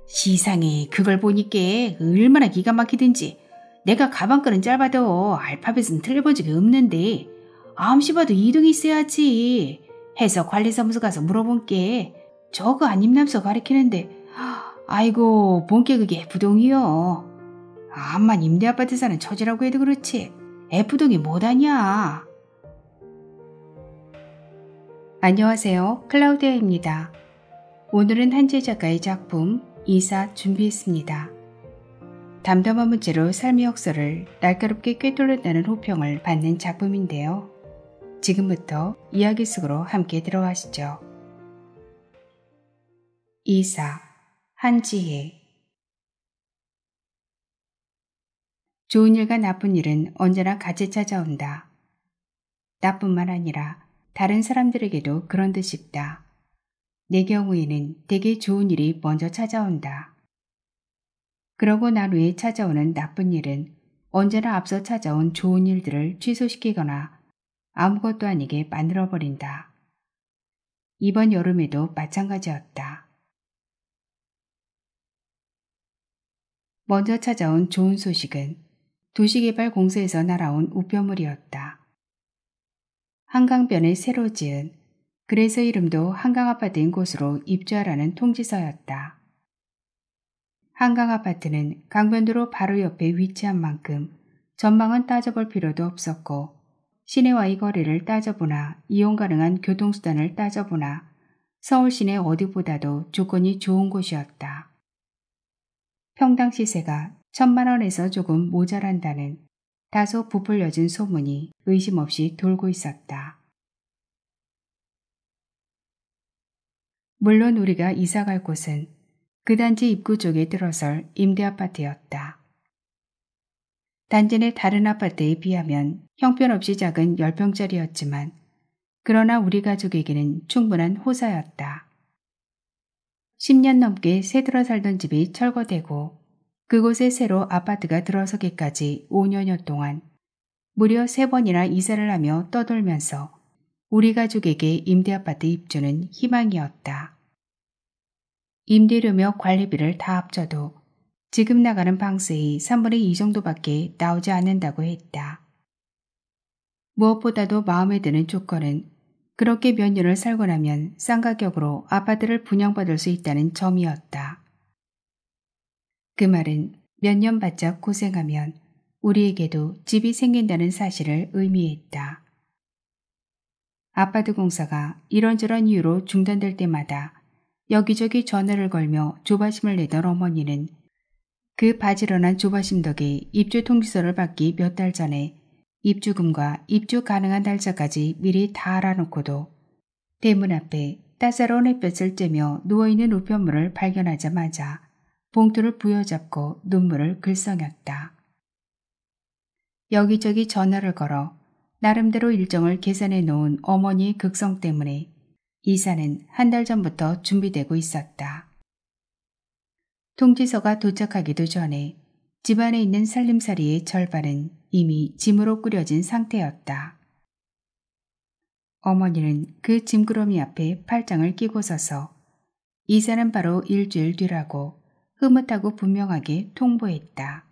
시상에 그걸 보니까 얼마나 기가 막히든지. 내가 가방끈은 짧아도 알파벳은 틀려본 적이 없는데 암시 봐도 2등이 있어야지 해서 관리사무소 가서 물어본 게 저거 안입남서 가리키는데 아이고 본게 그게 F동이요. 암만 임대아파트 사는 처지라고 해도 그렇지 F동이 뭐다냐. 안녕하세요. 클라우디아입니다. 오늘은 한지혜 작가의 작품 이사 준비했습니다. 담담한 문제로 삶의 역설을 날카롭게 꿰뚫는다는 호평을 받는 작품인데요. 지금부터 이야기 속으로 함께 들어가시죠. 이사, 한지혜. 좋은 일과 나쁜 일은 언제나 같이 찾아온다. 나뿐만 아니라 다른 사람들에게도 그런 듯 싶다. 내 경우에는 되게 좋은 일이 먼저 찾아온다. 그러고 난 후에 찾아오는 나쁜 일은 언제나 앞서 찾아온 좋은 일들을 취소시키거나 아무것도 아니게 만들어버린다. 이번 여름에도 마찬가지였다. 먼저 찾아온 좋은 소식은 도시개발공사에서 날아온 우편물이었다. 한강변에 새로 지은, 그래서 이름도 한강아파트인 곳으로 입주하라는 통지서였다. 한강아파트는 강변도로 바로 옆에 위치한 만큼 전망은 따져볼 필요도 없었고 시내와의 거리를 따져보나 이용 가능한 교통수단을 따져보나 서울 시내 어디보다도 조건이 좋은 곳이었다. 평당 시세가 1,000만 원에서 조금 모자란다는 다소 부풀려진 소문이 의심 없이 돌고 있었다. 물론 우리가 이사갈 곳은 그 단지 입구 쪽에 들어설 임대아파트였다. 단지 내 다른 아파트에 비하면 형편없이 작은 10평짜리였지만 그러나 우리 가족에게는 충분한 호사였다. 10년 넘게 새들어 살던 집이 철거되고 그곳에 새로 아파트가 들어서기까지 5년여 동안 무려 3번이나 이사를 하며 떠돌면서 우리 가족에게 임대아파트 입주는 희망이었다. 임대료며 관리비를 다 합쳐도 지금 나가는 방세의 3분의 2 정도밖에 나오지 않는다고 했다. 무엇보다도 마음에 드는 조건은 그렇게 몇 년을 살고 나면 싼 가격으로 아파트를 분양받을 수 있다는 점이었다. 그 말은 몇 년 바짝 고생하면 우리에게도 집이 생긴다는 사실을 의미했다. 아파트 공사가 이런저런 이유로 중단될 때마다 여기저기 전화를 걸며 조바심을 내던 어머니는 그 바지런한 조바심 덕에 입주 통지서를 받기 몇 달 전에 입주금과 입주 가능한 날짜까지 미리 다 알아놓고도 대문 앞에 따사로운 햇볕을 쬐며 누워있는 우편물을 발견하자마자 봉투를 부여잡고 눈물을 글썽였다. 여기저기 전화를 걸어 나름대로 일정을 계산해 놓은 어머니의 극성 때문에 이사는 한 달 전부터 준비되고 있었다. 통지서가 도착하기도 전에 집안에 있는 살림살이의 절반은 이미 짐으로 꾸려진 상태였다. 어머니는 그 짐꾸러미 앞에 팔짱을 끼고 서서 이사는 바로 일주일 뒤라고 흐뭇하고 분명하게 통보했다.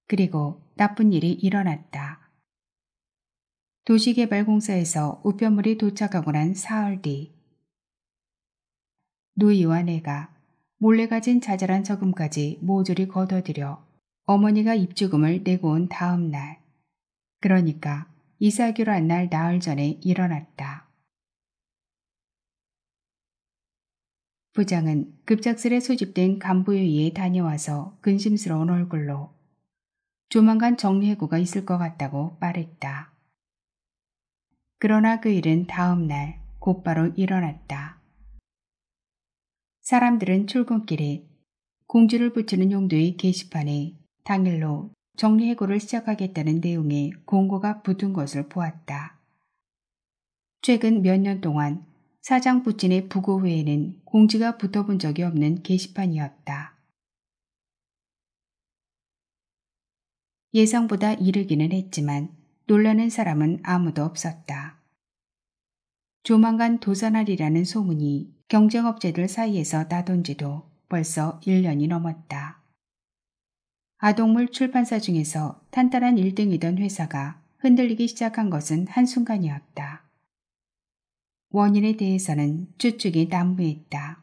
그리고 나쁜 일이 일어났다. 도시개발공사에서 우편물이 도착하고 난 사흘 뒤 누이와 내가 몰래 가진 자잘한 저금까지 모조리 걷어들여 어머니가 입주금을 내고 온 다음 날, 그러니까 이사하기로 한 날 나흘 전에 일어났다. 부장은 급작스레 소집된 간부회의에 다녀와서 근심스러운 얼굴로 조만간 정리해고가 있을 것 같다고 말했다. 그러나 그 일은 다음 날 곧바로 일어났다. 사람들은 출근길에 공지를 붙이는 용도의 게시판에 당일로 정리해고를 시작하겠다는 내용의 공고가 붙은 것을 보았다. 최근 몇 년 동안 사장 부친의 부고 외에는 공지가 붙어본 적이 없는 게시판이었다. 예상보다 이르기는 했지만 놀라는 사람은 아무도 없었다. 조만간 도산하리라는 소문이 경쟁업체들 사이에서 나돈 지도 벌써 1년이 넘었다. 아동물 출판사 중에서 탄탄한 1등이던 회사가 흔들리기 시작한 것은 한순간이었다. 원인에 대해서는 추측이 난무했다.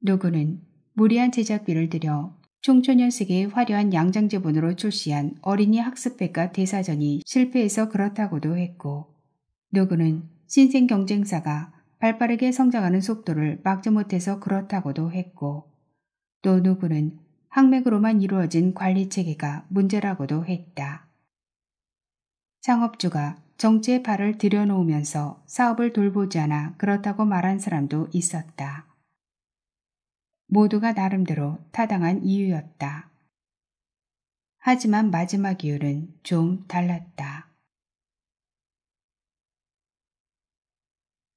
누구는 무리한 제작비를 들여 청소년 세계의 화려한 양장제본으로 출시한 어린이 학습백과 대사전이 실패해서 그렇다고도 했고, 누구는 신생 경쟁사가 발빠르게 성장하는 속도를 막지 못해서 그렇다고도 했고, 또 누구는 학맥으로만 이루어진 관리체계가 문제라고도 했다. 창업주가 정치에 발을 들여놓으면서 사업을 돌보지 않아 그렇다고 말한 사람도 있었다. 모두가 나름대로 타당한 이유였다. 하지만 마지막 이유는 좀 달랐다.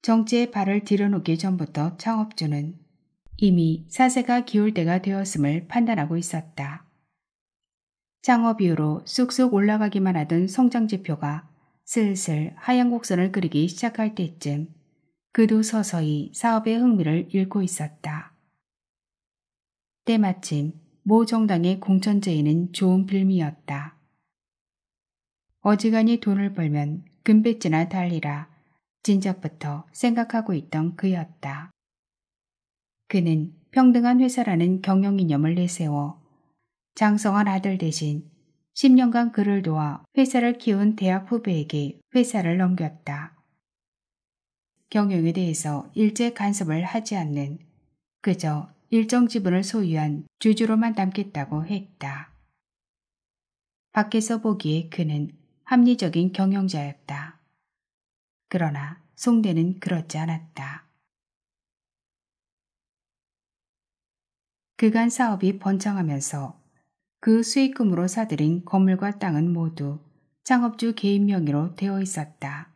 정치에 발을 들여놓기 전부터 창업주는 이미 사세가 기울 때가 되었음을 판단하고 있었다. 창업 이후로 쑥쑥 올라가기만 하던 성장지표가 슬슬 하얀 곡선을 그리기 시작할 때쯤 그도 서서히 사업의 흥미를 잃고 있었다. 때마침 모 정당의 공천제의는 좋은 빌미였다. 어지간히 돈을 벌면 금배지나 달리라 진작부터 생각하고 있던 그였다. 그는 평등한 회사라는 경영이념을 내세워 장성한 아들 대신 10년간 그를 도와 회사를 키운 대학 후배에게 회사를 넘겼다. 경영에 대해서 일제 간섭을 하지 않는 그저 일정 지분을 소유한 주주로만 남겠다고 했다. 밖에서 보기에 그는 합리적인 경영자였다. 그러나 송대는 그렇지 않았다. 그간 사업이 번창하면서 그 수익금으로 사들인 건물과 땅은 모두 창업주 개인 명의로 되어 있었다.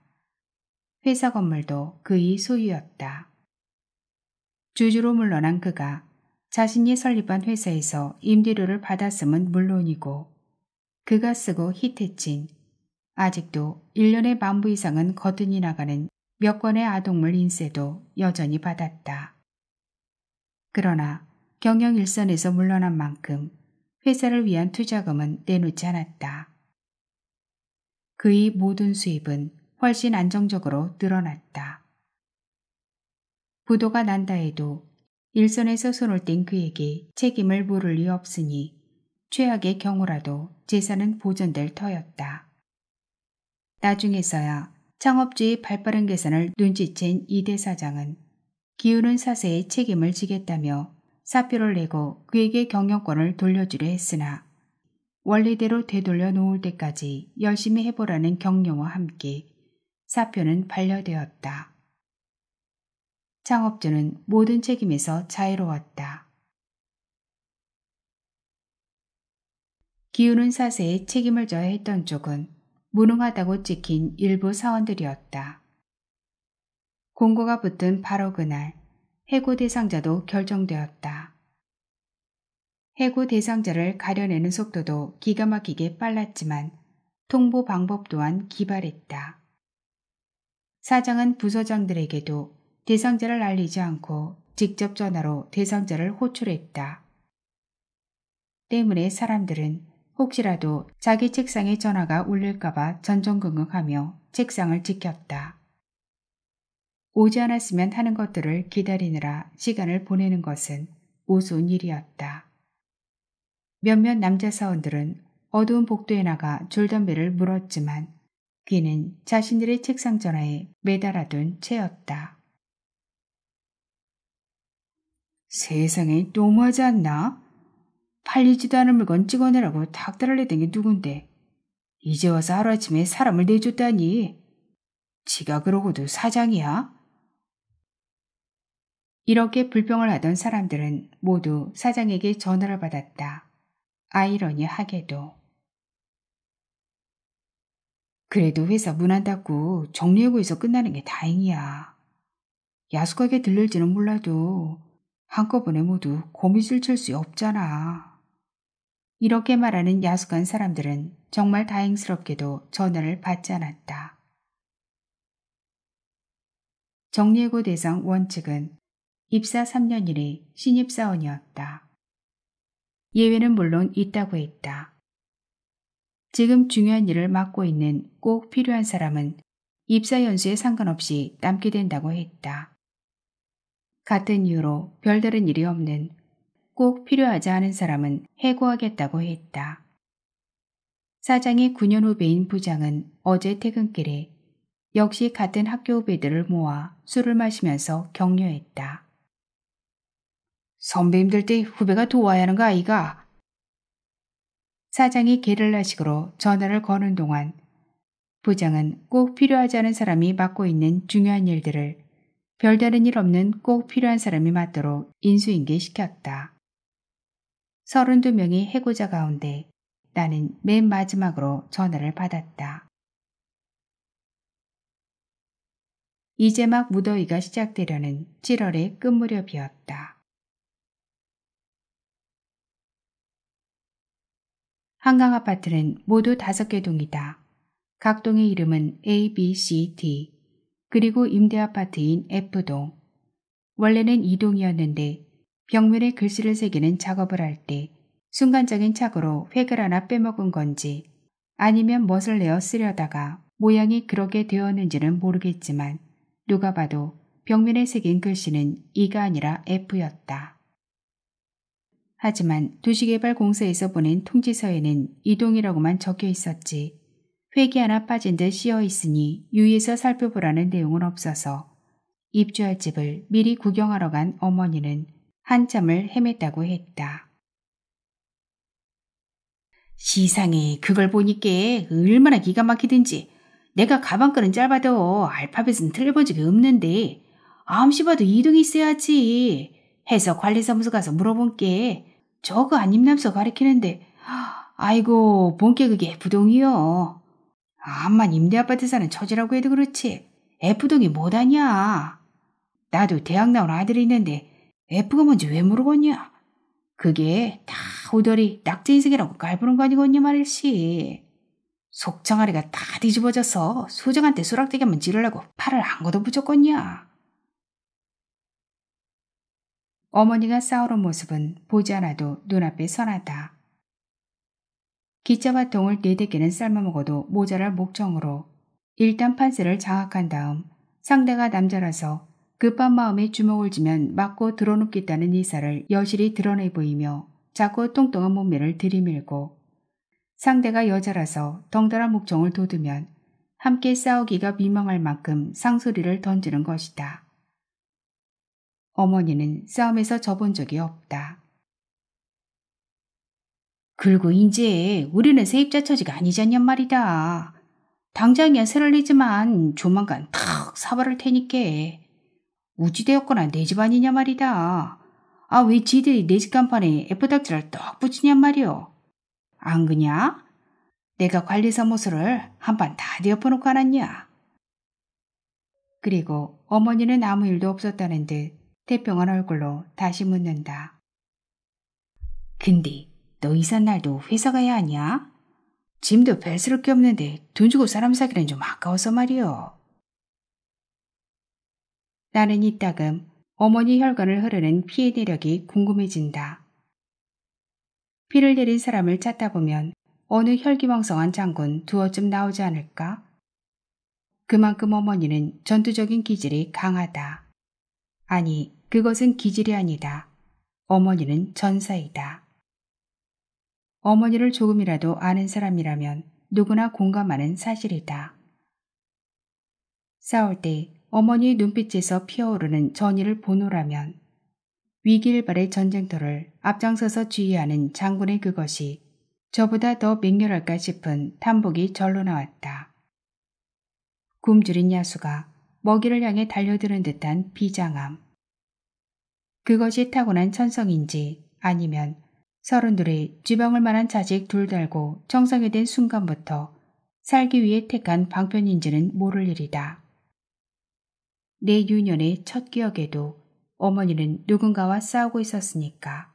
회사 건물도 그의 소유였다. 주주로 물러난 그가 자신이 설립한 회사에서 임대료를 받았음은 물론이고 그가 쓰고 히트친 아직도 1년에 10,000부 이상은 거뜬히 나가는 몇 건의 아동물 인세도 여전히 받았다. 그러나 경영 일선에서 물러난 만큼 회사를 위한 투자금은 내놓지 않았다. 그의 모든 수입은 훨씬 안정적으로 늘어났다. 부도가 난다 해도 일선에서 손을 뗀 그에게 책임을 물을 리 없으니 최악의 경우라도 재산은 보존될 터였다. 나중에서야 창업주의 발빠른 계산을 눈치챈 이대 사장은 기우는 사세에 책임을 지겠다며 사표를 내고 그에게 경영권을 돌려주려 했으나 원리대로 되돌려 놓을 때까지 열심히 해보라는 격려와 함께 사표는 반려되었다. 창업주는 모든 책임에서 자유로웠다. 기우는 사세에 책임을 져야 했던 쪽은 무능하다고 찍힌 일부 사원들이었다. 공고가 붙은 바로 그날 해고 대상자도 결정되었다. 해고 대상자를 가려내는 속도도 기가 막히게 빨랐지만 통보 방법 또한 기발했다. 사장은 부서장들에게도 대상자를 알리지 않고 직접 전화로 대상자를 호출했다. 때문에 사람들은 혹시라도 자기 책상에 전화가 울릴까봐 전전긍긍하며 책상을 지켰다. 오지 않았으면 하는 것들을 기다리느라 시간을 보내는 것은 우스운 일이었다. 몇몇 남자 사원들은 어두운 복도에 나가 줄담배를 물었지만 귀는 자신들의 책상 전화에 매달아둔 채였다. 세상에 너무하지 않나? 팔리지도 않은 물건 찍어내라고 닥달을 내던 게 누군데 이제 와서 하루아침에 사람을 내줬다니. 지가 그러고도 사장이야? 이렇게 불평을 하던 사람들은 모두 사장에게 전화를 받았다. 아이러니하게도. 그래도 회사 문 안 닫고 정리해고해서 끝나는 게 다행이야. 야속하게 들릴지는 몰라도 한꺼번에 모두 고무줄 칠 수 없잖아. 이렇게 말하는 야속한 사람들은 정말 다행스럽게도 전화를 받지 않았다. 정리해고 대상 원칙은 입사 3년 이내 신입사원이었다. 예외는 물론 있다고 했다. 지금 중요한 일을 맡고 있는 꼭 필요한 사람은 입사 연수에 상관없이 남게 된다고 했다. 같은 이유로 별다른 일이 없는 꼭 필요하지 않은 사람은 해고하겠다고 했다. 사장의 9년 후배인 부장은 어제 퇴근길에 역시 같은 학교 후배들을 모아 술을 마시면서 격려했다. 선배 힘들 때 후배가 도와야 하는 거 아이가? 사장이 게릴라식으로 전화를 거는 동안 부장은 꼭 필요하지 않은 사람이 맡고 있는 중요한 일들을 별다른 일 없는 꼭 필요한 사람이 맡도록 인수인계시켰다. 32명의 해고자 가운데 나는 맨 마지막으로 전화를 받았다. 이제 막 무더위가 시작되려는 7월의 끝 무렵이었다. 한강 아파트는 모두 5개 동이다. 각 동의 이름은 A, B, C, D, 그리고 임대 아파트인 F동. 원래는 2동이었는데 벽면에 글씨를 새기는 작업을 할 때 순간적인 착오로 획을 하나 빼먹은 건지 아니면 멋을 내어 쓰려다가 모양이 그렇게 되었는지는 모르겠지만 누가 봐도 벽면에 새긴 글씨는 E가 아니라 F였다. 하지만 도시개발공사에서 보낸 통지서에는 이동이라고만 적혀 있었지 획이 하나 빠진 듯 씌어 있으니 유의해서 살펴보라는 내용은 없어서 입주할 집을 미리 구경하러 간 어머니는 한참을 헤맸다고 했다. 시상에 그걸 보니까 얼마나 기가 막히든지 내가 가방끈은 짧아도 알파벳은 틀려본 적이 없는데 암시 봐도 이동이 있어야지 해서 관리사무소 가서 물어본 게 저거 안입남서 가리키는데 아이고 본게 그게 F동이요. 암만 임대아파트 사는 처지라고 해도 그렇지 F동이 뭐다냐. 나도 대학 나온 아들이 있는데 F가 뭔지 왜 물어보냐. 그게 다 후덜이 낙제 인생이라고 깔보는 거 아니겠냐 말일시. 속창아리가 다 뒤집어져서 수정한테 수락되게 한번 찌르려고 팔을 안 걷어붙였겠냐. 어머니가 싸우는 모습은 보지 않아도 눈앞에 선하다. 기차와 통을 4-4개는 삶아먹어도 모자랄 목청으로 일단 판세를 장악한 다음 상대가 남자라서 급한 마음에 주먹을 쥐면 맞고 드러눕겠다는 의사를 여실히 드러내 보이며 자꾸 뚱뚱한 몸매를 들이밀고 상대가 여자라서 덩달아 목청을 돋우면 함께 싸우기가 민망할 만큼 상소리를 던지는 것이다. 어머니는 싸움에서 져본 적이 없다. 그리고 이제 우리는 세입자 처지가 아니잖냔 말이다. 당장이야 설레지만 조만간 탁 사버릴 테니께. 우지되었거나 내 집 아니냐 말이다. 아 왜 지들이 내 집 간판에 F닥지를 떡 붙이냔 말이오. 안 그냐? 내가 관리사무소를 한판 다 뒤엎어놓고 하놨냐. 그리고 어머니는 아무 일도 없었다는 듯 태평한 얼굴로 다시 묻는다. 근데 너 이삿 날도 회사 가야 하냐? 짐도 별스럽 게 없는데 돈 주고 사람 사기는 좀 아까워서 말이오. 나는 이따금 어머니 혈관을 흐르는 피의 내력이 궁금해진다. 피를 내린 사람을 찾다 보면 어느 혈기왕성한 장군 두어쯤 나오지 않을까? 그만큼 어머니는 전투적인 기질이 강하다. 아니, 그것은 기질이 아니다. 어머니는 전사이다. 어머니를 조금이라도 아는 사람이라면 누구나 공감하는 사실이다. 싸울 때 어머니의 눈빛에서 피어오르는 전의를 보노라면 위기일발의 전쟁터를 앞장서서 지휘하는 장군의 그것이 저보다 더 맹렬할까 싶은 탐복이 절로 나왔다. 굶주린 야수가 먹이를 향해 달려드는 듯한 비장함. 그것이 타고난 천성인지 아니면 서른둘이 쥐방울 만한 자식 둘 달고 정성이 된 순간부터 살기 위해 택한 방편인지는 모를 일이다. 내 유년의 첫 기억에도 어머니는 누군가와 싸우고 있었으니까.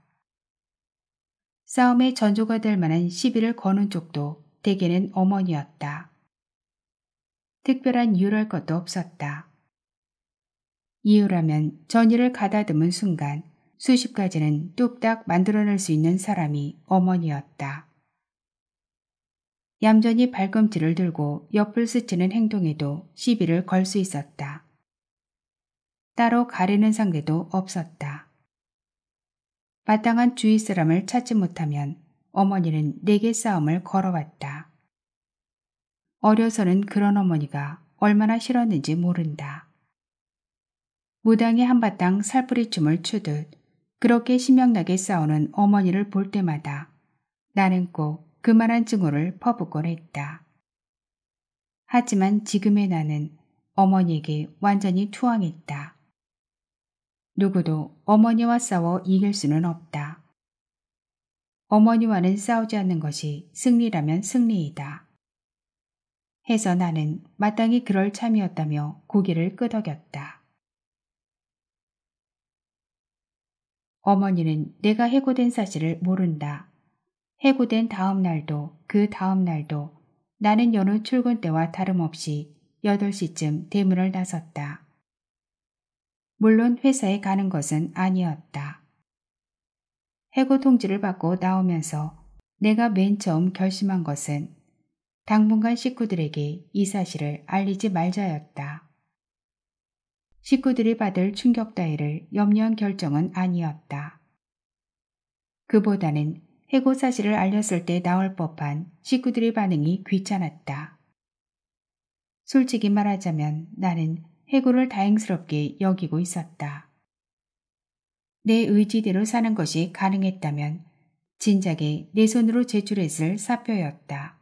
싸움의 전조가 될 만한 시비를 거는 쪽도 대개는 어머니였다. 특별한 이유랄 것도 없었다. 이유라면 전의를 가다듬은 순간 수십 가지는 뚝딱 만들어낼 수 있는 사람이 어머니였다. 얌전히 발꿈치를 들고 옆을 스치는 행동에도 시비를 걸 수 있었다. 따로 가리는 상대도 없었다. 마땅한 주위 사람을 찾지 못하면 어머니는 내게 싸움을 걸어왔다. 어려서는 그런 어머니가 얼마나 싫었는지 모른다. 무당이 한바탕 살뿌리춤을 추듯 그렇게 신명나게 싸우는 어머니를 볼 때마다 나는 꼭 그만한 증오를 퍼붓곤 했다. 하지만 지금의 나는 어머니에게 완전히 투항했다. 누구도 어머니와 싸워 이길 수는 없다. 어머니와는 싸우지 않는 것이 승리라면 승리이다. 해서 나는 마땅히 그럴 참이었다며 고개를 끄덕였다. 어머니는 내가 해고된 사실을 모른다. 해고된 다음 날도 그 다음 날도 나는 여느 출근 때와 다름없이 8시쯤 대문을 나섰다. 물론 회사에 가는 것은 아니었다. 해고 통지를 받고 나오면서 내가 맨 처음 결심한 것은 당분간 식구들에게 이 사실을 알리지 말자였다. 식구들이 받을 충격 따위를 염려한 결정은 아니었다. 그보다는 해고 사실을 알렸을 때 나올 법한 식구들의 반응이 귀찮았다. 솔직히 말하자면 나는 해고를 다행스럽게 여기고 있었다. 내 의지대로 사는 것이 가능했다면 진작에 내 손으로 제출했을 사표였다.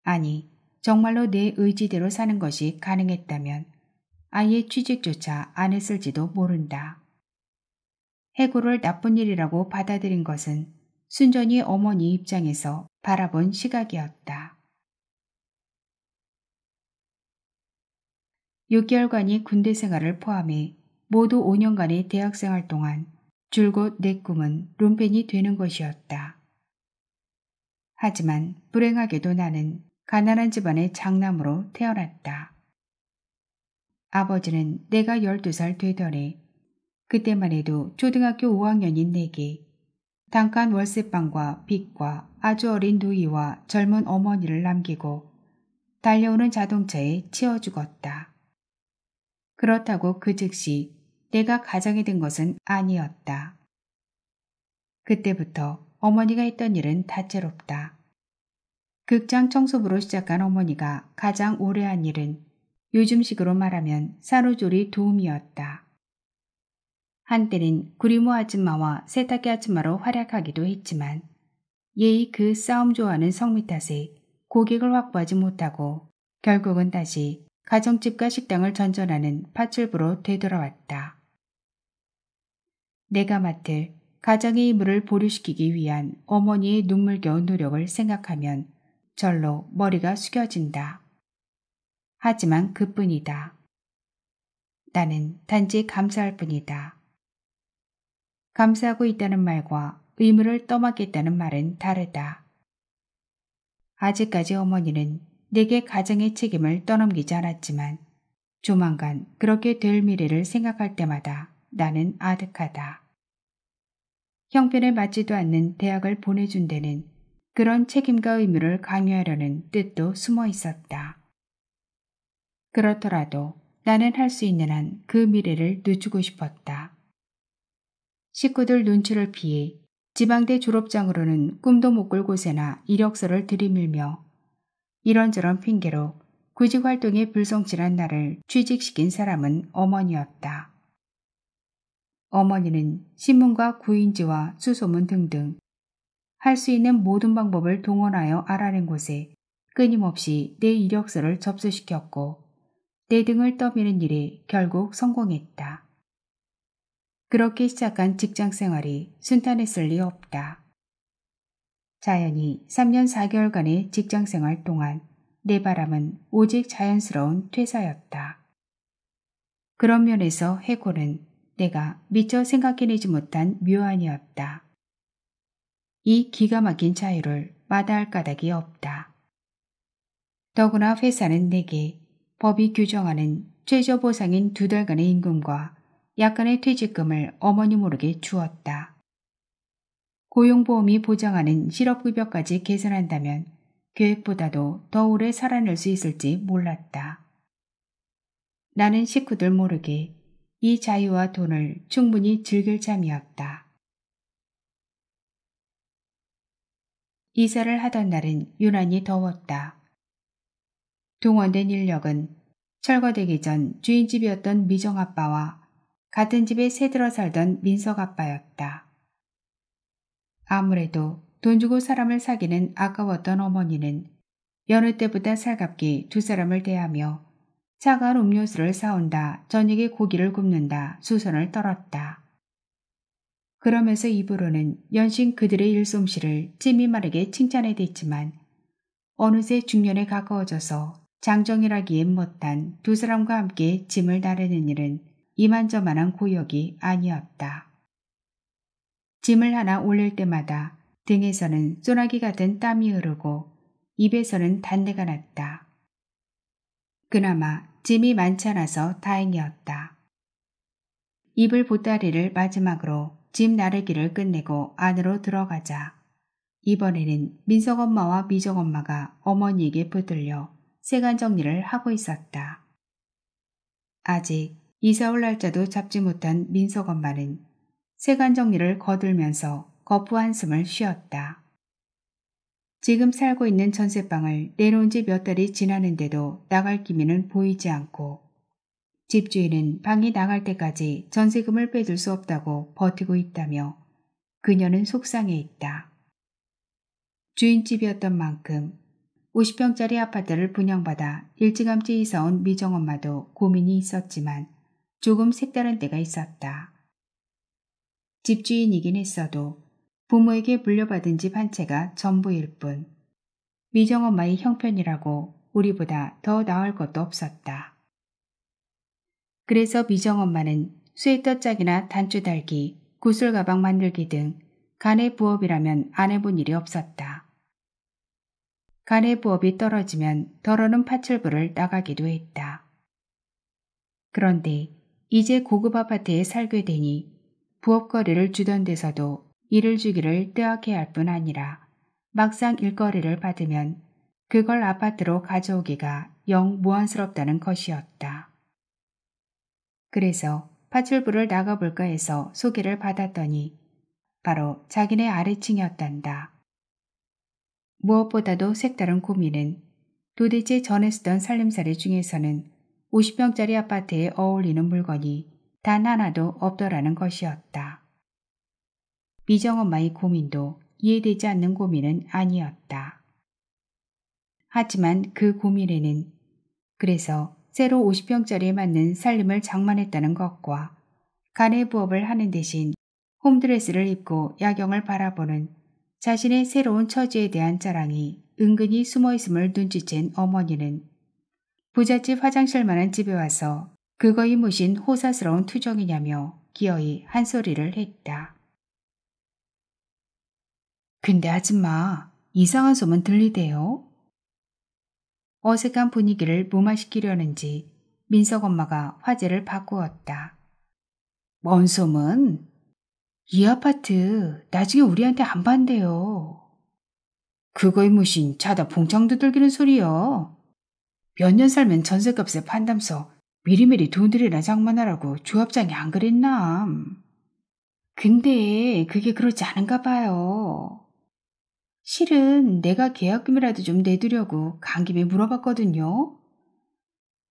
아니, 정말로 내 의지대로 사는 것이 가능했다면 아예 취직조차 안 했을지도 모른다. 해고를 나쁜 일이라고 받아들인 것은 순전히 어머니 입장에서 바라본 시각이었다. 6개월간의 군대 생활을 포함해 모두 5년간의 대학생활 동안 줄곧 내 꿈은 룸펜이 되는 것이었다. 하지만 불행하게도 나는 가난한 집안의 장남으로 태어났다. 아버지는 내가 12살 되더래 그때만 해도 초등학교 5학년인 내게 단칸 월세방과 빚과 아주 어린 누이와 젊은 어머니를 남기고 달려오는 자동차에 치여 죽었다. 그렇다고 그 즉시 내가 가장이 된 것은 아니었다. 그때부터 어머니가 했던 일은 다채롭다. 극장 청소부로 시작한 어머니가 가장 오래 한 일은 요즘식으로 말하면 산후조리 도우미였다. 한때는 구리모 아줌마와 세탁기 아줌마로 활약하기도 했지만 예의 그 싸움 좋아하는 성미 탓에 고객을 확보하지 못하고 결국은 다시 가정집과 식당을 전전하는 파출부로 되돌아왔다. 내가 맡을 가정의 임무를 보류시키기 위한 어머니의 눈물겨운 노력을 생각하면 절로 머리가 숙여진다. 하지만 그뿐이다. 나는 단지 감사할 뿐이다. 감사하고 있다는 말과 의무를 떠맡겠다는 말은 다르다. 아직까지 어머니는 내게 가정의 책임을 떠넘기지 않았지만 조만간 그렇게 될 미래를 생각할 때마다 나는 아득하다. 형편에 맞지도 않는 대학을 보내준 데는 그런 책임과 의무를 강요하려는 뜻도 숨어 있었다. 그렇더라도 나는 할 수 있는 한 그 미래를 늦추고 싶었다. 식구들 눈치를 피해 지방대 졸업장으로는 꿈도 못 꿀 곳에나 이력서를 들이밀며 이런저런 핑계로 구직활동에 불성실한 나를 취직시킨 사람은 어머니였다. 어머니는 신문과 구인지와 수소문 등등 할 수 있는 모든 방법을 동원하여 알아낸 곳에 끊임없이 내 이력서를 접수시켰고 내 등을 떠미는 일에 결국 성공했다. 그렇게 시작한 직장생활이 순탄했을 리 없다. 자연히 3년 4개월간의 직장생활 동안 내 바람은 오직 자연스러운 퇴사였다. 그런 면에서 해고는 내가 미처 생각해내지 못한 묘안이었다. 이 기가 막힌 자유를 마다할 까닭이 없다. 더구나 회사는 내게 법이 규정하는 최저보상인 2달간의 임금과 약간의 퇴직금을 어머니 모르게 주었다. 고용보험이 보장하는 실업급여까지 계산한다면 계획보다도 더 오래 살아낼 수 있을지 몰랐다. 나는 식구들 모르게 이 자유와 돈을 충분히 즐길 참이었다. 이사를 하던 날은 유난히 더웠다. 동원된 인력은 철거되기 전 주인집이었던 미정아빠와 같은 집에 새들어 살던 민석아빠였다. 아무래도 돈 주고 사람을 사기는 아까웠던 어머니는 여느 때보다 살갑게 두 사람을 대하며 차가운 음료수를 사온다, 저녁에 고기를 굽는다, 수선을 떨었다. 그러면서 입으로는 연신 그들의 일솜씨를 찜이 마르게 칭찬해댔지만 어느새 중년에 가까워져서 장정이라기엔 못한 두 사람과 함께 짐을 나르는 일은 이만저만한 고역이 아니었다. 짐을 하나 올릴 때마다 등에서는 소나기 같은 땀이 흐르고 입에서는 단내가 났다. 그나마 짐이 많지 않아서 다행이었다. 이불 보따리를 마지막으로 짐 나르기를 끝내고 안으로 들어가자 이번에는 민석 엄마와 미정 엄마가 어머니에게 붙들려 세간 정리를 하고 있었다. 아직 이사 올 날짜도 잡지 못한 민석 엄마는 세간 정리를 거들면서 거푸 한숨을 쉬었다. 지금 살고 있는 전세방을 내놓은 지 몇 달이 지나는데도 나갈 기미는 보이지 않고 집주인은 방이 나갈 때까지 전세금을 빼줄 수 없다고 버티고 있다며 그녀는 속상해 있다. 주인집이었던 만큼 50평짜리 아파트를 분양받아 일찌감치 이사온 미정엄마도 고민이 있었지만 조금 색다른 때가 있었다. 집주인이긴 했어도 부모에게 물려받은 집 한 채가 전부일 뿐 미정엄마의 형편이라고 우리보다 더 나을 것도 없었다. 그래서 미정엄마는 쇠떠짝이나 단추 달기, 구슬가방 만들기 등 간의 부업이라면 안 해본 일이 없었다. 간의 부업이 떨어지면 덜어는 파출부를 나가기도 했다. 그런데 이제 고급 아파트에 살게 되니 부업거리를 주던 데서도 일을 주기를 뜨악해야 할 뿐 아니라 막상 일거리를 받으면 그걸 아파트로 가져오기가 영 무안스럽다는 것이었다. 그래서 파출부를 나가볼까 해서 소개를 받았더니 바로 자기네 아래층이었단다. 무엇보다도 색다른 고민은 도대체 전에 쓰던 살림살이 중에서는 50평짜리 아파트에 어울리는 물건이 단 하나도 없더라는 것이었다. 미정엄마의 고민도 이해되지 않는 고민은 아니었다. 하지만 그 고민에는 그래서 새로 50평짜리에 맞는 살림을 장만했다는 것과 간의 부업을 하는 대신 홈드레스를 입고 야경을 바라보는 자신의 새로운 처지에 대한 자랑이 은근히 숨어있음을 눈치챈 어머니는 부잣집 화장실만한 집에 와서 그거이 무신 호사스러운 투정이냐며 기어이 한 소리를 했다. 근데 아줌마, 이상한 소문 들리대요? 어색한 분위기를 무마시키려는지 민석 엄마가 화제를 바꾸었다. 뭔 소문? 이 아파트 나중에 우리한테 안 판대요. 그거이 무신 자다 봉창 두들기는 소리여. 몇 년 살면 전셋값에 판다면서 미리미리 돈 들이나 장만하라고 조합장이 안 그랬나? 근데 그게 그렇지 않은가 봐요. 실은 내가 계약금이라도 좀 내두려고 간 김에 물어봤거든요.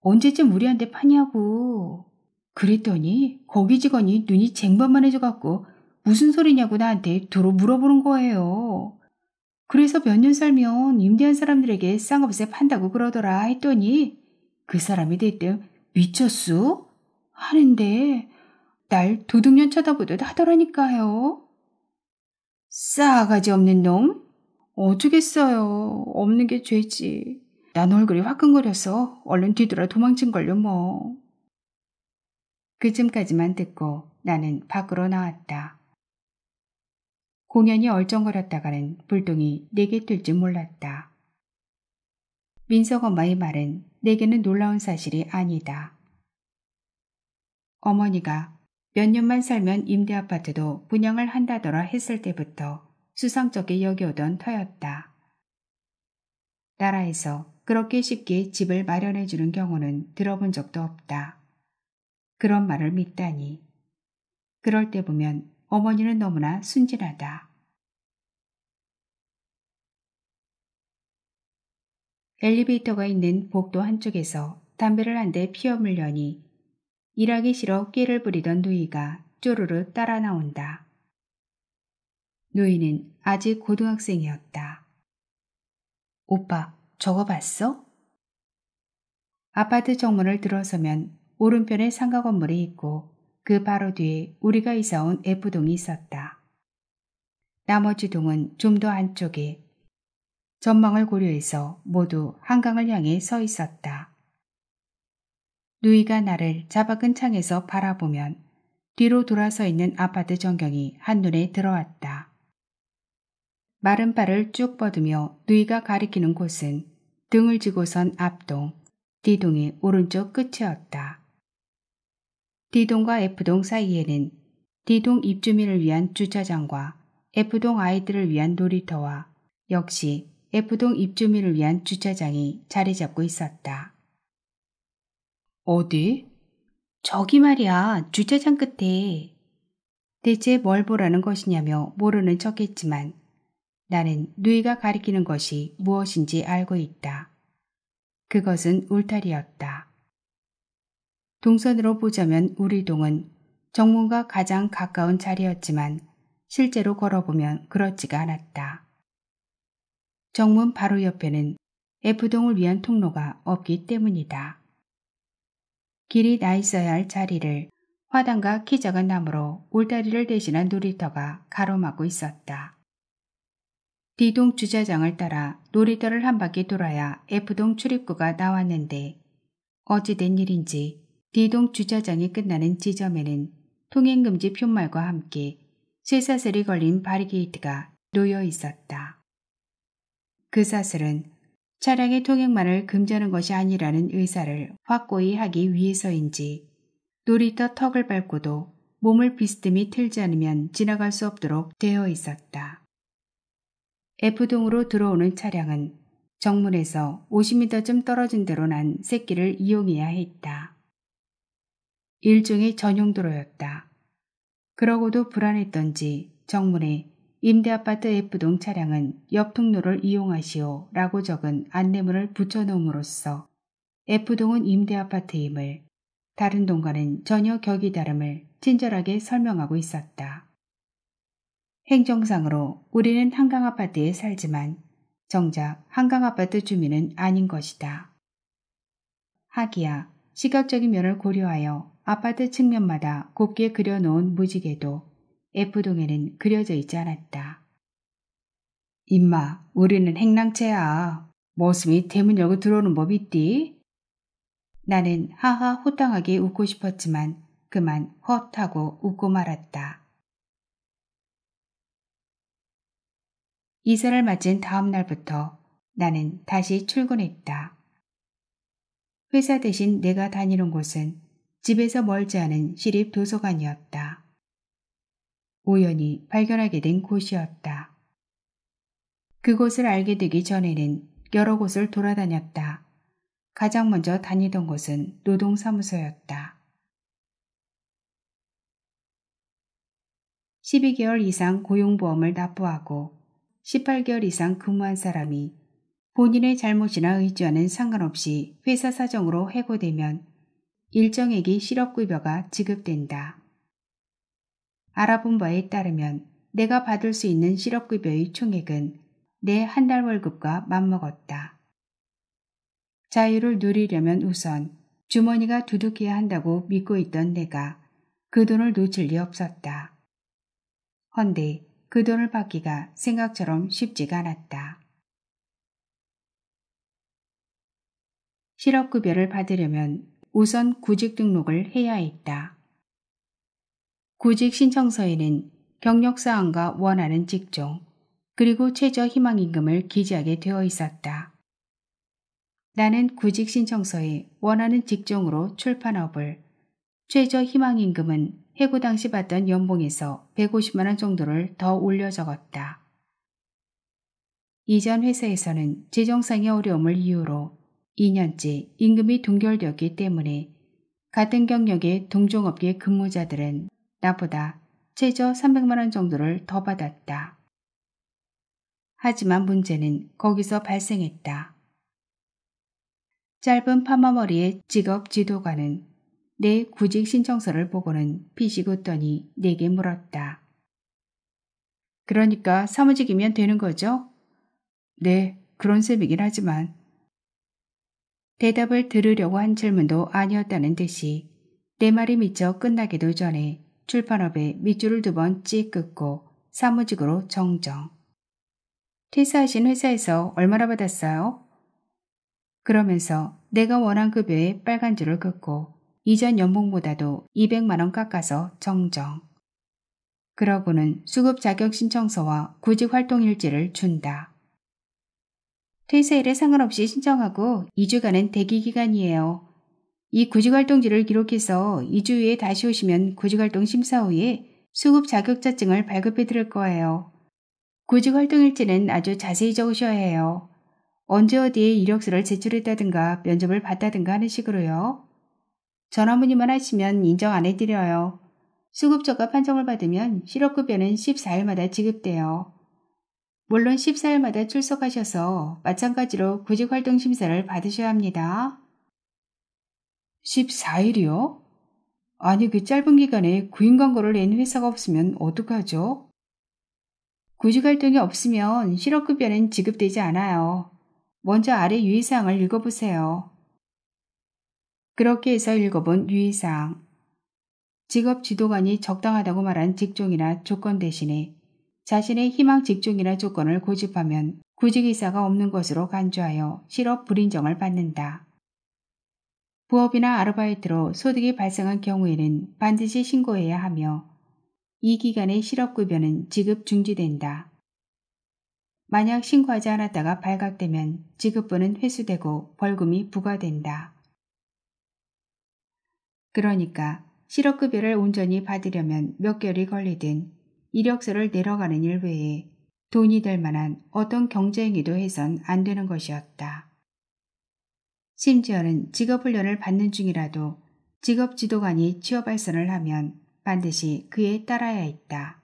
언제쯤 우리한테 파냐고. 그랬더니 거기 직원이 눈이 쟁반만해져갖고 무슨 소리냐고 나한테 도로 물어보는 거예요. 그래서 몇 년 살면 임대한 사람들에게 싼 값에 판다고 그러더라 했더니 그 사람이 대뜸 미쳤수? 하는데 날 도둑년 쳐다보듯 하더라니까요. 싸가지 없는 놈? 어쩌겠어요. 없는 게 죄지. 난 얼굴이 화끈거려서 얼른 뒤돌아 도망친걸요 뭐. 그쯤까지만 듣고 나는 밖으로 나왔다. 공연이 얼쩡거렸다가는 불똥이 내게 뜰지 몰랐다. 민석 엄마의 말은 내게는 놀라운 사실이 아니다. 어머니가 몇 년만 살면 임대아파트도 분양을 한다더라 했을 때부터 수상쩍게 여겨오던 터였다. 나라에서 그렇게 쉽게 집을 마련해 주는 경우는 들어본 적도 없다. 그런 말을 믿다니. 그럴 때 보면 어머니는 너무나 순진하다. 엘리베이터가 있는 복도 한쪽에서 담배를 한 대 피워 물려니 일하기 싫어 꾀를 부리던 누이가 쪼르르 따라 나온다. 누이는 아직 고등학생이었다. 오빠, 저거 봤어? 아파트 정문을 들어서면 오른편에 상가 건물이 있고 그 바로 뒤에 우리가 이사온 F동이 있었다. 나머지 동은 좀 더 안쪽에 전망을 고려해서 모두 한강을 향해 서 있었다. 누이가 나를 잡아끈 창에서 바라보면 뒤로 돌아서 있는 아파트 전경이 한눈에 들어왔다. 마른 발을 쭉 뻗으며 누이가 가리키는 곳은 등을 지고 선 앞동, D동의 오른쪽 끝이었다. D동과 F동 사이에는 D동 입주민을 위한 주차장과 F동 아이들을 위한 놀이터와 역시 F동 입주민을 위한 주차장이 자리 잡고 있었다. 어디? 저기 말이야, 주차장 끝에. 대체 뭘 보라는 것이냐며 모르는 척했지만 나는 누이가 가리키는 것이 무엇인지 알고 있다. 그것은 울타리였다. 동선으로 보자면 우리 동은 정문과 가장 가까운 자리였지만 실제로 걸어보면 그렇지가 않았다. 정문 바로 옆에는 F동을 위한 통로가 없기 때문이다. 길이 나 있어야 할 자리를 화단과 키 작은 나무로 울타리를 대신한 놀이터가 가로막고 있었다. D동 주차장을 따라 놀이터를 한 바퀴 돌아야 F동 출입구가 나왔는데 어찌된 일인지 D동 주차장이 끝나는 지점에는 통행금지 푯말과 함께 쇠사슬이 걸린 바리게이트가 놓여 있었다. 그 사슬은 차량의 통행만을 금지하는 것이 아니라는 의사를 확고히 하기 위해서인지 놀이터 턱을 밟고도 몸을 비스듬히 틀지 않으면 지나갈 수 없도록 되어 있었다. F동으로 들어오는 차량은 정문에서 50m쯤 떨어진 데로 난 샛길을 이용해야 했다. 일종의 전용도로였다. 그러고도 불안했던지 정문에 임대아파트 F동 차량은 옆 통로를 이용하시오 라고 적은 안내문을 붙여놓음으로써 F동은 임대아파트임을, 다른 동과는 전혀 격이 다름을 친절하게 설명하고 있었다. 행정상으로 우리는 한강아파트에 살지만 정작 한강아파트 주민은 아닌 것이다. 하기야 시각적인 면을 고려하여 아파트 측면마다 곱게 그려놓은 무지개도 F동에는 그려져 있지 않았다. 임마, 우리는 행랑채야. 머슴이 대문 열고 들어오는 법 있디? 나는 하하 호탕하게 웃고 싶었지만 그만 헛하고 웃고 말았다. 이사를 마친 다음 날부터 나는 다시 출근했다. 회사 대신 내가 다니는 곳은 집에서 멀지 않은 시립 도서관이었다. 우연히 발견하게 된 곳이었다. 그곳을 알게 되기 전에는 여러 곳을 돌아다녔다. 가장 먼저 다니던 곳은 노동사무소였다. 12개월 이상 고용보험을 납부하고 18개월 이상 근무한 사람이 본인의 잘못이나 의지와는 상관없이 회사 사정으로 해고되면 일정액의 실업급여가 지급된다. 알아본 바에 따르면 내가 받을 수 있는 실업급여의 총액은 내 한 달 월급과 맞먹었다. 자유를 누리려면 우선 주머니가 두둑해야 한다고 믿고 있던 내가 그 돈을 놓칠 리 없었다. 헌데 그 돈을 받기가 생각처럼 쉽지가 않았다. 실업급여를 받으려면 우선 구직 등록을 해야 했다. 구직 신청서에는 경력사항과 원하는 직종, 그리고 최저 희망임금을 기재하게 되어 있었다. 나는 구직 신청서에 원하는 직종으로 출판업을, 최저 희망임금은 해고 당시 받던 연봉에서 150만 원 정도를 더 올려 적었다. 이전 회사에서는 재정상의 어려움을 이유로 2년째 임금이 동결되었기 때문에 같은 경력의 동종업계 근무자들은 나보다 최저 300만 원 정도를 더 받았다. 하지만 문제는 거기서 발생했다. 짧은 파마머리의 직업 지도관은 내 구직 신청서를 보고는 피식 웃더니 내게 물었다. 그러니까 사무직이면 되는 거죠? 네, 그런 셈이긴 하지만. 대답을 들으려고 한 질문도 아니었다는 듯이 내 말이 미처 끝나기도 전에 출판업에 밑줄을 2번 찍 긋고 사무직으로 정정. 퇴사하신 회사에서 얼마나 받았어요? 그러면서 내가 원한 급여에 빨간 줄을 긋고 이전 연봉보다도 200만 원 깎아서 정정. 그러고는 수급 자격 신청서와 구직 활동 일지를 준다. 퇴사일에 상관없이 신청하고 2주간은 대기 기간이에요. 이 구직활동지를 기록해서 2주 후에 다시 오시면 구직활동 심사 후에 수급 자격자증을 발급해 드릴 거예요. 구직활동 일지는 아주 자세히 적으셔야 해요. 언제 어디에 이력서를 제출했다든가 면접을 봤다든가 하는 식으로요. 전화 문의만 하시면 인정 안 해드려요. 수급자가 판정을 받으면 실업급여는 14일마다 지급돼요. 물론 14일마다 출석하셔서 마찬가지로 구직활동 심사를 받으셔야 합니다. 14일이요? 아니 그 짧은 기간에 구인 광고를 낸 회사가 없으면 어떡하죠? 구직활동이 없으면 실업급여는 지급되지 않아요. 먼저 아래 유의사항을 읽어보세요. 그렇게 해서 읽어본 유의사항. 직업 지도관이 적당하다고 말한 직종이나 조건 대신에 자신의 희망 직종이나 조건을 고집하면 구직의사가 없는 것으로 간주하여 실업 불인정을 받는다. 부업이나 아르바이트로 소득이 발생한 경우에는 반드시 신고해야 하며 이 기간의 실업급여는 지급 중지된다. 만약 신고하지 않았다가 발각되면 지급분은 회수되고 벌금이 부과된다. 그러니까 실업급여를 온전히 받으려면 몇 개월이 걸리든 이력서를 내려가는 일 외에 돈이 될 만한 어떤 경제행위도 해선 안 되는 것이었다. 심지어는 직업훈련을 받는 중이라도 직업지도관이 취업발선을 하면 반드시 그에 따라야 했다.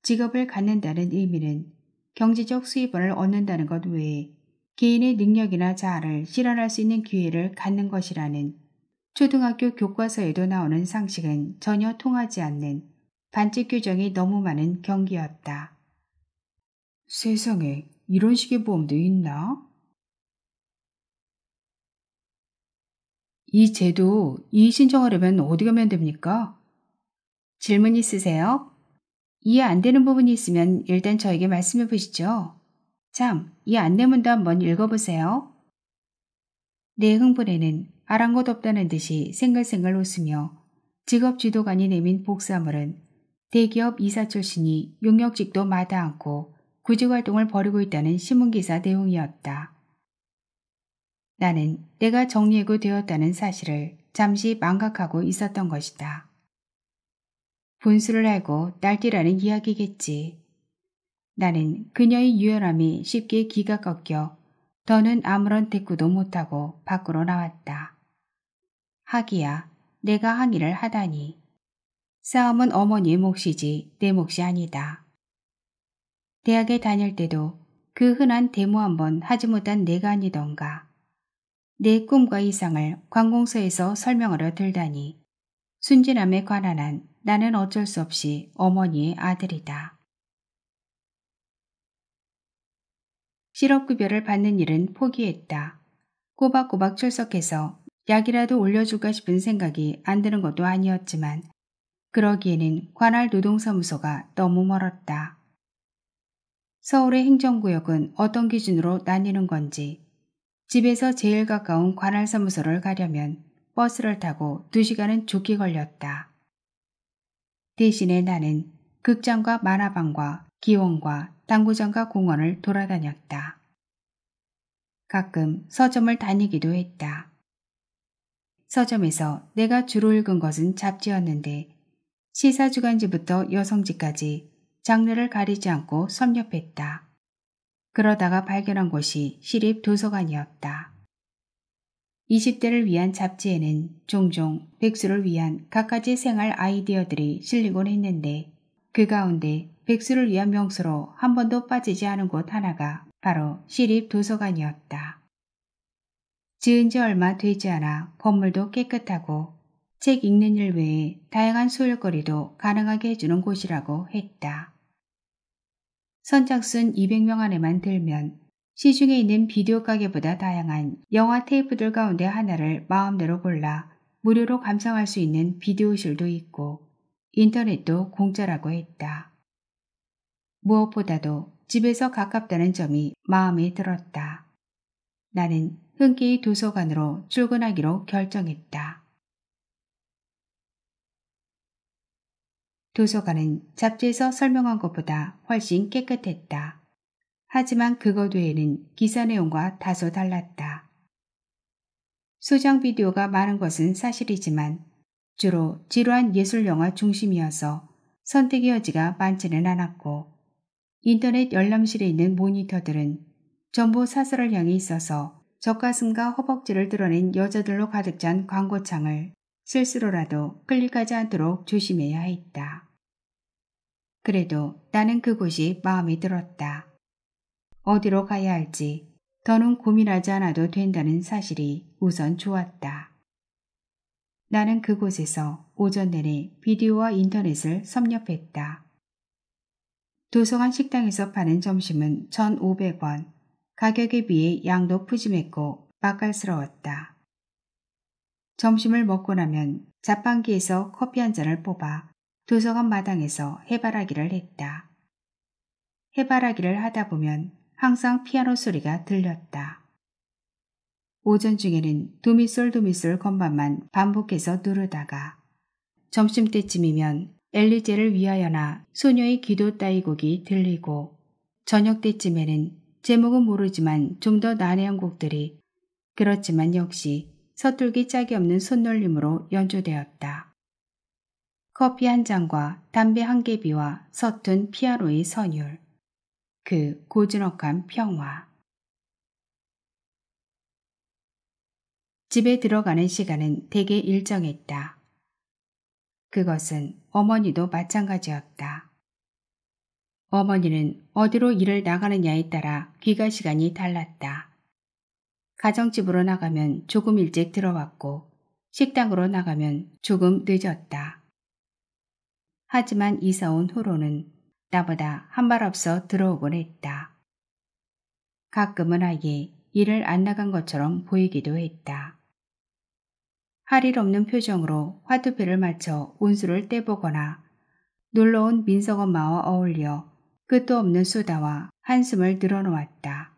직업을 갖는다는 의미는 경제적 수입을 얻는다는 것 외에 개인의 능력이나 자아를 실현할 수 있는 기회를 갖는 것이라는 초등학교 교과서에도 나오는 상식은 전혀 통하지 않는 반칙 규정이 너무 많은 경기였다. 세상에 이런 식의 보험도 있나? 이 제도 이의 신청하려면 어디 가면 됩니까? 질문 있으세요? 이해 안 되는 부분이 있으면 일단 저에게 말씀해 보시죠. 참, 이 안내문도 한번 읽어보세요. 내 흥분에는 아랑곳 없다는 듯이 생글생글 웃으며 직업지도관이 내민 복사물은 대기업 이사 출신이 용역직도 마다 않고 구직활동을 벌이고 있다는 신문기사 내용이었다. 나는 내가 정리해고 되었다는 사실을 잠시 망각하고 있었던 것이다. 분수를 알고 날뛰라는 이야기겠지. 나는 그녀의 유연함이 쉽게 기가 꺾여 더는 아무런 대꾸도 못하고 밖으로 나왔다. 하기야 내가 항의를 하다니. 싸움은 어머니의 몫이지 내 몫이 아니다. 대학에 다닐 때도 그 흔한 데모 한번 하지 못한 내가 아니던가. 내 꿈과 이상을 관공서에서 설명하려 들다니. 순진함에 관한 한 나는 어쩔 수 없이 어머니의 아들이다. 실업급여를 받는 일은 포기했다. 꼬박꼬박 출석해서 약이라도 올려줄까 싶은 생각이 안 드는 것도 아니었지만 그러기에는 관할 노동사무소가 너무 멀었다. 서울의 행정구역은 어떤 기준으로 나뉘는 건지 집에서 제일 가까운 관할사무소를 가려면 버스를 타고 2시간은 좋게 걸렸다. 대신에 나는 극장과 만화방과 기원과 당구장과 공원을 돌아다녔다. 가끔 서점을 다니기도 했다. 서점에서 내가 주로 읽은 것은 잡지였는데 시사주간지부터 여성지까지 장르를 가리지 않고 섭렵했다. 그러다가 발견한 곳이 시립도서관이었다. 20대를 위한 잡지에는 종종 백수를 위한 갖가지 생활 아이디어들이 실리곤 했는데 그 가운데 백수를 위한 명소로 한 번도 빠지지 않은 곳 하나가 바로 시립도서관이었다. 지은 지 얼마 되지 않아 건물도 깨끗하고 책 읽는 일 외에 다양한 소일거리도 가능하게 해주는 곳이라고 했다. 선착순 200명 안에만 들면 시중에 있는 비디오 가게보다 다양한 영화 테이프들 가운데 하나를 마음대로 골라 무료로 감상할 수 있는 비디오실도 있고 인터넷도 공짜라고 했다. 무엇보다도 집에서 가깝다는 점이 마음에 들었다. 나는 흔쾌히 도서관으로 출근하기로 결정했다. 도서관은 잡지에서 설명한 것보다 훨씬 깨끗했다. 하지만 그것 외에는 기사 내용과 다소 달랐다. 소장 비디오가 많은 것은 사실이지만 주로 지루한 예술 영화 중심이어서 선택의 여지가 많지는 않았고 인터넷 열람실에 있는 모니터들은 전부 사설을 향해 있어서 젖가슴과 허벅지를 드러낸 여자들로 가득 찬 광고창을 실수로라도 클릭하지 않도록 조심해야 했다. 그래도 나는 그곳이 마음에 들었다. 어디로 가야 할지 더는 고민하지 않아도 된다는 사실이 우선 좋았다. 나는 그곳에서 오전 내내 비디오와 인터넷을 섭렵했다. 도서관 식당에서 파는 점심은 1,500원. 가격에 비해 양도 푸짐했고 맛깔스러웠다. 점심을 먹고 나면 자판기에서 커피 한 잔을 뽑아 도서관 마당에서 해바라기를 했다. 해바라기를 하다 보면 항상 피아노 소리가 들렸다. 오전 중에는 도미솔 건반만 반복해서 누르다가 점심때쯤이면 엘리제를 위하여나 소녀의 기도 따위 곡이 들리고 저녁 때쯤에는 제목은 모르지만 좀 더 난해한 곡들이 그렇지만 역시 서툴기 짝이 없는 손놀림으로 연주되었다. 커피 한 잔과 담배 한 개비와 서툰 피아노의 선율, 그 고즈넉한 평화. 집에 들어가는 시간은 대개 일정했다. 그것은 어머니도 마찬가지였다. 어머니는 어디로 일을 나가느냐에 따라 귀가 시간이 달랐다. 가정집으로 나가면 조금 일찍 들어왔고 식당으로 나가면 조금 늦었다. 하지만 이사 온 후로는 나보다 한 발 앞서 들어오곤 했다. 가끔은 아예 일을 안 나간 것처럼 보이기도 했다. 할 일 없는 표정으로 화투패를 맞춰 운수를 떼보거나 놀러온 민석 엄마와 어울려 끝도 없는 수다와 한숨을 늘어놓았다.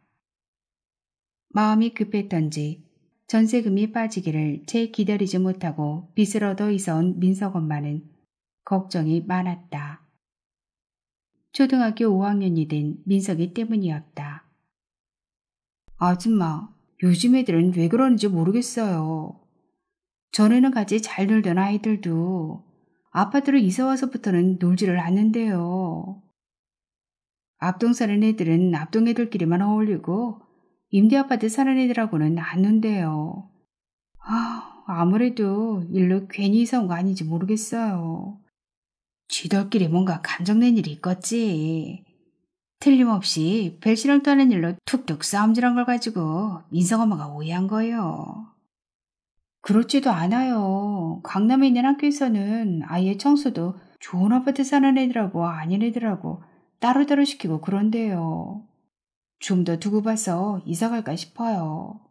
마음이 급했던지 전세금이 빠지기를 채 기다리지 못하고 빚을 얻어 이사온 민석 엄마는 걱정이 많았다. 초등학교 5학년이 된 민석이 때문이었다. 아줌마, 요즘 애들은 왜 그러는지 모르겠어요. 전에는 같이 잘 놀던 아이들도 아파트로 이사와서부터는 놀지를 않는데요. 앞동 사는 애들은 앞동 애들끼리만 어울리고 임대아파트 사는 애들하고는 안 논대요. 아무래도 일로 괜히 이사 온 거 아닌지 모르겠어요. 쥐들끼리 뭔가 감정낸 일이 있겠지. 틀림없이 벨씨랑 떠는 일로 툭툭 싸움질한 걸 가지고 민석 엄마가 오해한 거예요. 그렇지도 않아요. 강남에 있는 학교에서는 아예 청소도 좋은 아파트 사는 애들하고 아닌 애들하고 따로따로 시키고 그런데요. 좀 더 두고 봐서 이사 갈까 싶어요.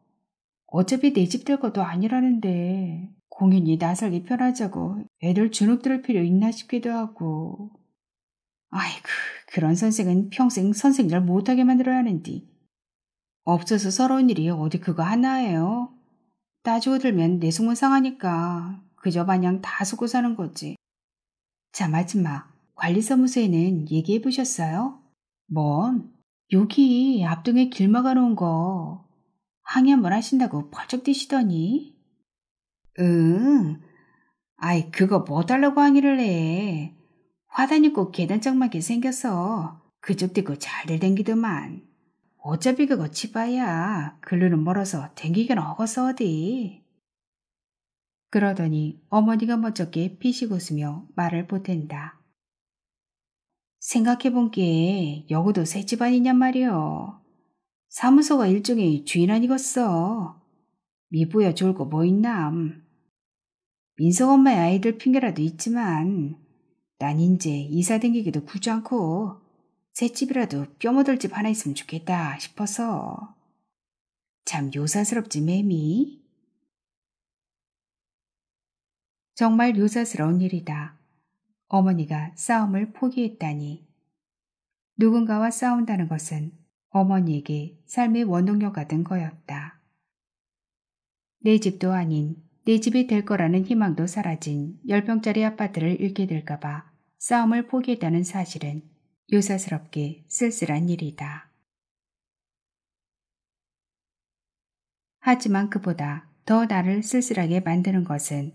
어차피 내 집 될 것도 아니라는데 공연히 나설기 편하자고 애들 주눅 들을 필요 있나 싶기도 하고. 아이고, 그런 선생은 평생 선생 일 못하게 만들어야 하는디. 없어서 서러운 일이 어디 그거 하나예요? 따지고 들면 내 속은 상하니까 그저 마냥 다 속고 사는 거지. 참 아줌마, 관리사무소에는 얘기해 보셨어요? 뭔? 여기 앞동에 길 막아놓은 거 항의 한번 하신다고 펄쩍 뛰시더니. 응. 아이 그거 뭐 달라고 항의를 해. 화단 있고 계단장만게 생겼어. 그쪽 띠고 잘들 댕기더만. 어차피 그거 치바야. 글루는 멀어서 댕기긴 어거서 어디. 그러더니 어머니가 멋쩍게 피식 웃으며 말을 보탠다. 생각해본 게 여구도 새 집안이냔 말이여. 사무소가 일종의 주인 아니겠어. 미부여 졸고 뭐 있남. 민석 엄마의 아이들 핑계라도 있지만 난 인제 이사 댕기기도 굳지 않고 새 집이라도 껴묻을 집 하나 있으면 좋겠다 싶어서. 참 요사스럽지 매미. 정말 요사스러운 일이다. 어머니가 싸움을 포기했다니. 누군가와 싸운다는 것은 어머니에게 삶의 원동력 같은 거였다. 내 집도 아닌 내 집이 될 거라는 희망도 사라진 10평짜리 아파트를 잃게 될까봐 싸움을 포기했다는 사실은 요사스럽게 쓸쓸한 일이다. 하지만 그보다 더 나를 쓸쓸하게 만드는 것은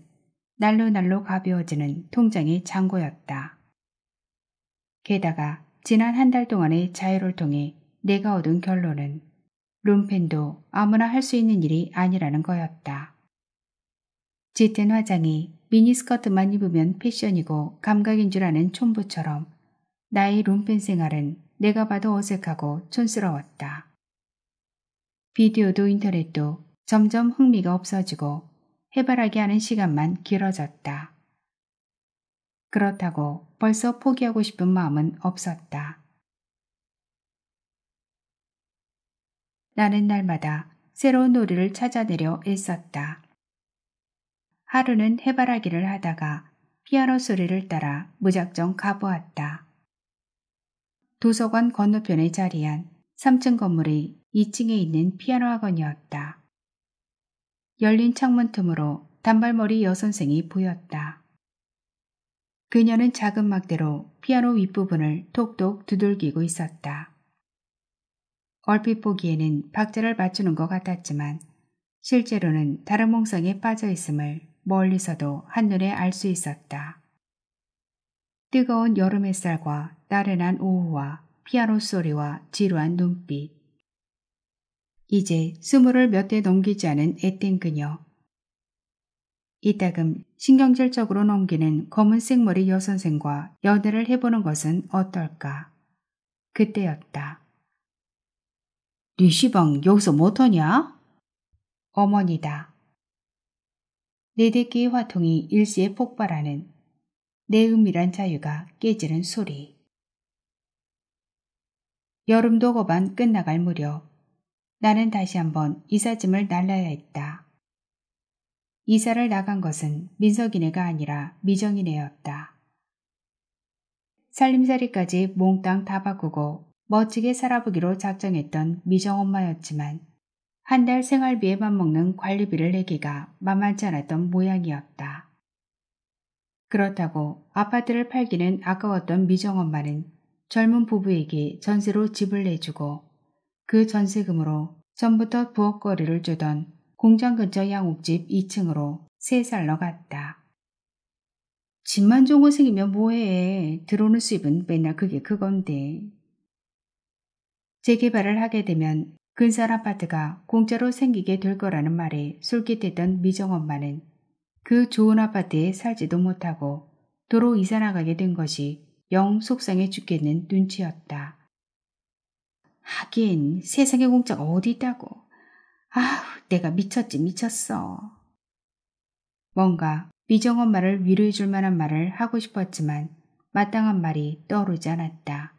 날로 가벼워지는 통장의 잔고였다. 게다가 지난 한 달 동안의 자유를 통해 내가 얻은 결론은 룸펜도 아무나 할 수 있는 일이 아니라는 거였다. 짙은 화장이 미니스커트만 입으면 패션이고 감각인 줄 아는 촌부처럼 나의 룸펜 생활은 내가 봐도 어색하고 촌스러웠다. 비디오도 인터넷도 점점 흥미가 없어지고 해바라기 하는 시간만 길어졌다. 그렇다고 벌써 포기하고 싶은 마음은 없었다. 나는 날마다 새로운 놀이를 찾아내려 애썼다. 하루는 해바라기를 하다가 피아노 소리를 따라 무작정 가보았다. 도서관 건너편에 자리한 3층 건물의 2층에 있는 피아노 학원이었다. 열린 창문 틈으로 단발머리 여선생이 보였다. 그녀는 작은 막대로 피아노 윗부분을 톡톡 두들기고 있었다. 얼핏 보기에는 박자를 맞추는 것 같았지만 실제로는 다른 몽상에 빠져 있음을 멀리서도 한눈에 알 수 있었다. 뜨거운 여름 햇살과 나른한 오후와 피아노 소리와 지루한 눈빛. 이제 20을 몇 대 넘기지 않은 앳된 그녀. 이따금 신경질적으로 넘기는 검은색 머리 여선생과 연애를 해보는 것은 어떨까. 그때였다. 네 시방 여기서 못하냐? 어머니다. 네 대끼의 화통이 일시에 폭발하는 내 은밀한 자유가 깨지는 소리. 여름도 거반 끝나갈 무렵 나는 다시 한번 이삿짐을 날라야 했다. 이사를 나간 것은 민석이네가 아니라 미정이네였다. 살림살이까지 몽땅 다 바꾸고 멋지게 살아보기로 작정했던 미정엄마였지만 한 달 생활비에 맞먹는 관리비를 내기가 만만치 않았던 모양이었다. 그렇다고 아파트를 팔기는 아까웠던 미정엄마는 젊은 부부에게 전세로 집을 내주고 그 전세금으로 전부터 부엌거리를 주던 공장 근처 양옥집 2층으로 새 살러 갔다. 집만 좋은 거 생기면 뭐해. 들어오는 수입은 맨날 그게 그건데. 재개발을 하게 되면 근사한 아파트가 공짜로 생기게 될 거라는 말에 솔깃했던 미정엄마는 그 좋은 아파트에 살지도 못하고 도로 이사 나가게 된 것이 영 속상해 죽겠는 눈치였다. 하긴 세상에 공짜가 어디 있다고. 아휴 내가 미쳤어. 뭔가 미정엄마를 위로해 줄 만한 말을 하고 싶었지만 마땅한 말이 떠오르지 않았다.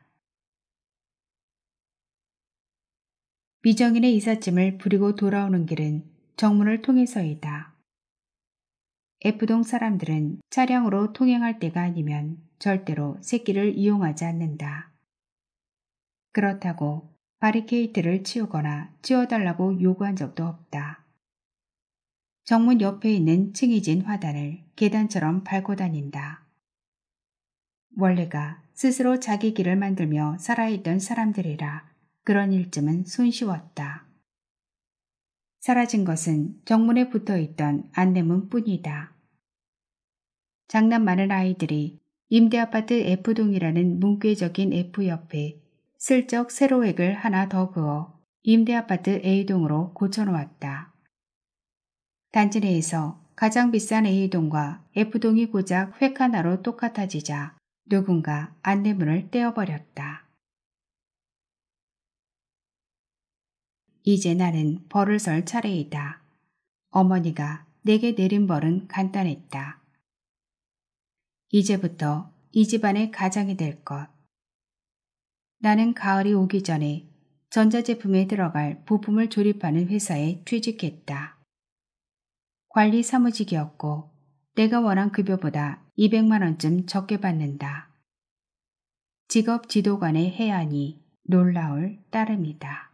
미정인의 이삿짐을 부리고 돌아오는 길은 정문을 통해서이다. F동 사람들은 차량으로 통행할 때가 아니면 절대로 새길을 이용하지 않는다. 그렇다고 바리케이트를 치우거나 치워달라고 요구한 적도 없다. 정문 옆에 있는 층이진 화단을 계단처럼 밟고 다닌다. 원래가 스스로 자기 길을 만들며 살아있던 사람들이라 그런 일쯤은 손쉬웠다. 사라진 것은 정문에 붙어있던 안내문 뿐이다. 장난 많은 아이들이 임대아파트 F동이라는 문괴적인 F 옆에 슬쩍 세로획을 하나 더 그어 임대아파트 A동으로 고쳐놓았다. 단지 내에서 가장 비싼 A동과 F동이 고작 획 하나로 똑같아지자 누군가 안내문을 떼어버렸다. 이제 나는 벌을 설 차례이다. 어머니가 내게 내린 벌은 간단했다. 이제부터 이 집안의 가장이 될 것. 나는 가을이 오기 전에 전자제품에 들어갈 부품을 조립하는 회사에 취직했다. 관리 사무직이었고 내가 원한 급여보다 200만 원쯤 적게 받는다. 직업 지도관의 해안이 놀라울 따름이다.